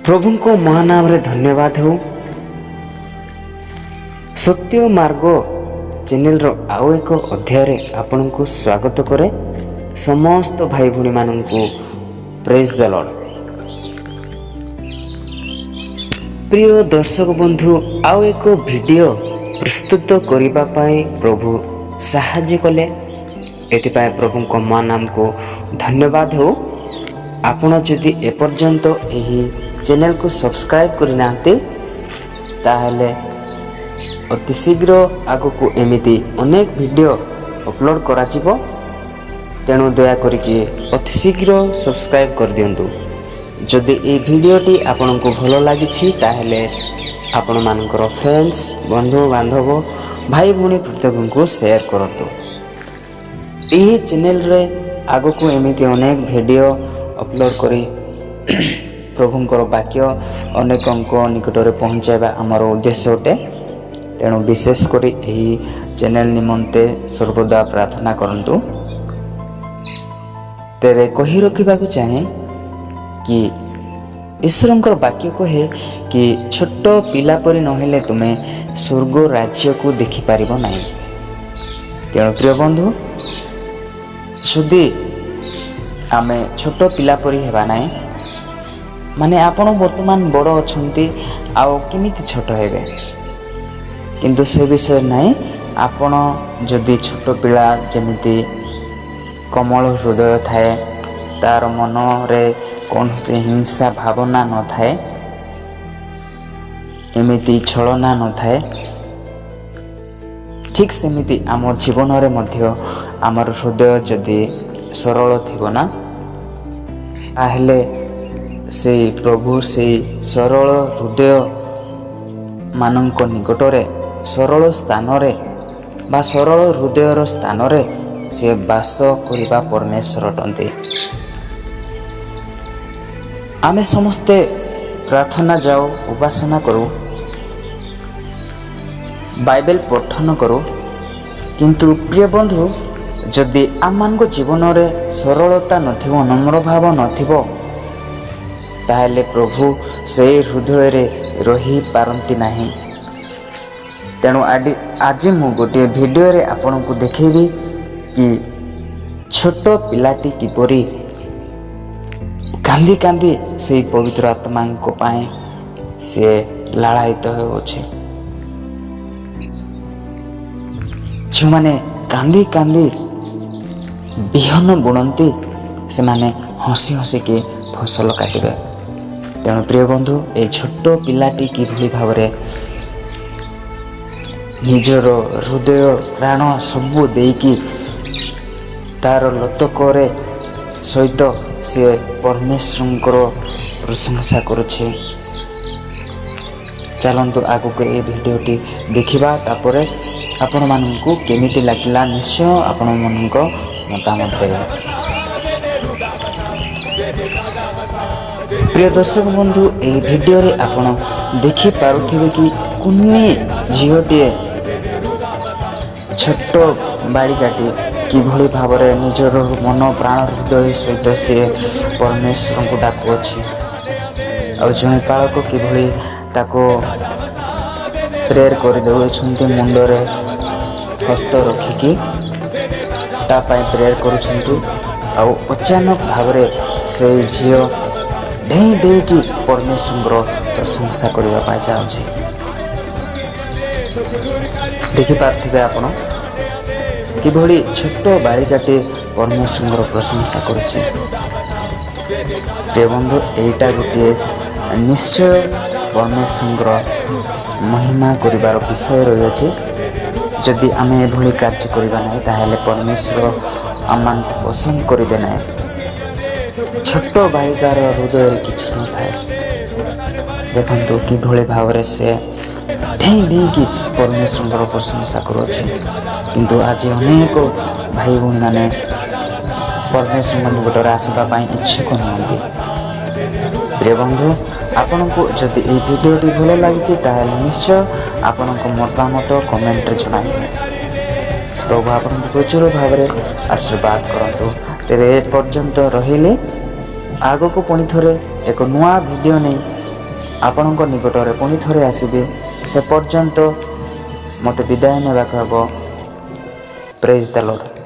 प्रभु को महानाम रे धन्यवाद हो। सत्य मार्ग चैनल रो आउ एक अध्याय आपन को स्वागत करे। समस्त भाई भूणी मान को प्रेज द लॉर्ड। प्रिय दर्शक बंधु, आउ एक वीडियो प्रस्तुत करिबा पाई प्रभु साहाय्य कले। एतिपाई प्रभु को महानाम को धन्यवाद हो। आपण जदि एपर्यंत एही चैनल को सब्सक्राइब करना ताहले अति शीघ्र आगो को एमिति अनेक वीडियो अपलोड करा जिवो। तेणु दया करिके अति शीघ्र सब्सक्राइब कर दियंतु। जदि ए वीडियोटी आपन को भलो लागिछि ताहले आपण मानकर फ्रेंड्स, बंधु बांधव, भाई भूणी प्रत्येक को शेयर करतु। एही चैनल रे आगो को एमिति अनेक वीडियो अपलोड करी प्रभुंकर वाक्य अनेक निकट में पहुँचाइबा आमर उद्देश्य अटे। तेणु विशेषकर यही चैनल निमंते सर्वदा प्रार्थना करंतु। तेरे कही रखा चाहे कि ईश्वरंकर वाक्य कहे कि छोट पिला परी नहेले तुमे स्वर्ग राज्य को देखि पारिबो नाही। तेणु प्रिय बंधु, सुधी आमे छोट पिला परी हेबा नाही। माने आपण वर्तमान बड़ अछंती आउ केमिति छोट हेबे, किंतु से विषय नहीं। आपण जदि छोट पिला जेमिति कोमल हृदय थाए, तार मन रे कौन से हिंसा भावना न थाए, एमिति छलना न थाए, ठीक सेमिति आम जीवन रे मध्य आमर हृदय जदि सरल थिबो ना, ताहेले से प्रभु से सरल हृदय मानक निकटरे सरल स्थान रे बा सरल हृदयर स्थान रे से वास करिबा परमेश्वर अटंती। आमे समस्ते प्रार्थना जाओ, उपासना करू, बाइबल पठन करू, किंतु प्रिय बंधु, जदि आम जीवन रे सरलता नथिबो, नम्र भाव नथिबो, ताहले प्रभु से हृदय रे रही पारंती नहीं। तेणु आज मु गोटे वीडियो रे आपन को देखेबी कि छोट पिलाटी किपरि कांदी कांदी से पवित्र आत्मा को पाए से लालायित होछे। जो माने कांदी कांदी बिहन बुणंती से माने हसी हसी के फसल काटिबे। तेणु प्रिय बंधु, ये छोट पिलाटी किभली भाव निजर हृदय प्राण सबू देकी तार लतकरे सहित से परमेश्वर प्रशंसा करुछे। चलंतु आगु के ये वीडियोटी देखिबा, तापरे आपण मानकु केमिति लागिला निश्चय आपण मानक मतामत देबे। प्रिय दर्शक बंधु, ये वीडियो रे आपण देखि पारुथिबे कि कुन्नी झीलटे छोट बालिकाटी किभली भाव निजर मन प्राण हृदय सहित से परमेश्वर को डाकुअछि। और जड़े पालक किभली ताको प्रेयर कर देउछन्ति, मुंडरे हस्त रखिकी तापाई प्रेयर करुछन्ति। और अचानक भाव से झील ढेई ढेई की परमेश्वर प्रशंसा करने चाहूँगी। देखिपारे आपण किभली छोट बालिकाटे परमेश्वर प्रशंसा करुचे। प्रिय बंधु, एटा गोटे निश्चय परमेश्वर महिमा करिवार विषय रही। जदि आमे एभली कार्य करिबा नाही ताहेले परमेश्वर आमान पसंद करिबे नाही। छोट बालिकार हृदय किछि न थाए। देखंतु किभली भाव से ढेई ढेई की परमेश्वर प्रशंसा करुचे। किंतु आज अनेक भाई भूणी माने परमेश्वर निकट आसवा इच्छुक नुहति। प्रिय बंधु, आपण को जदि ये वीडियोटी भल लगी ताहले निश्चय आपण मतामत कमेंट जणाइबे। प्रभु आपन प्रचुर भाव आशीर्वाद करंतु। तेरे पर्यंत रहिले आगो को पुणी थोड़े एक नुआ वीडियो नहीं ଆପଣଙ୍କ ନିକଟରେ ପୁଣି ଥରେ ଆସିବି। ସେ ପର୍ଯ୍ୟନ୍ତ ମୋତେ ବିଦାୟ ନେବାକୁ ହେବ। ପ୍ରେଜ୍ ଦ ଲର୍ଡ।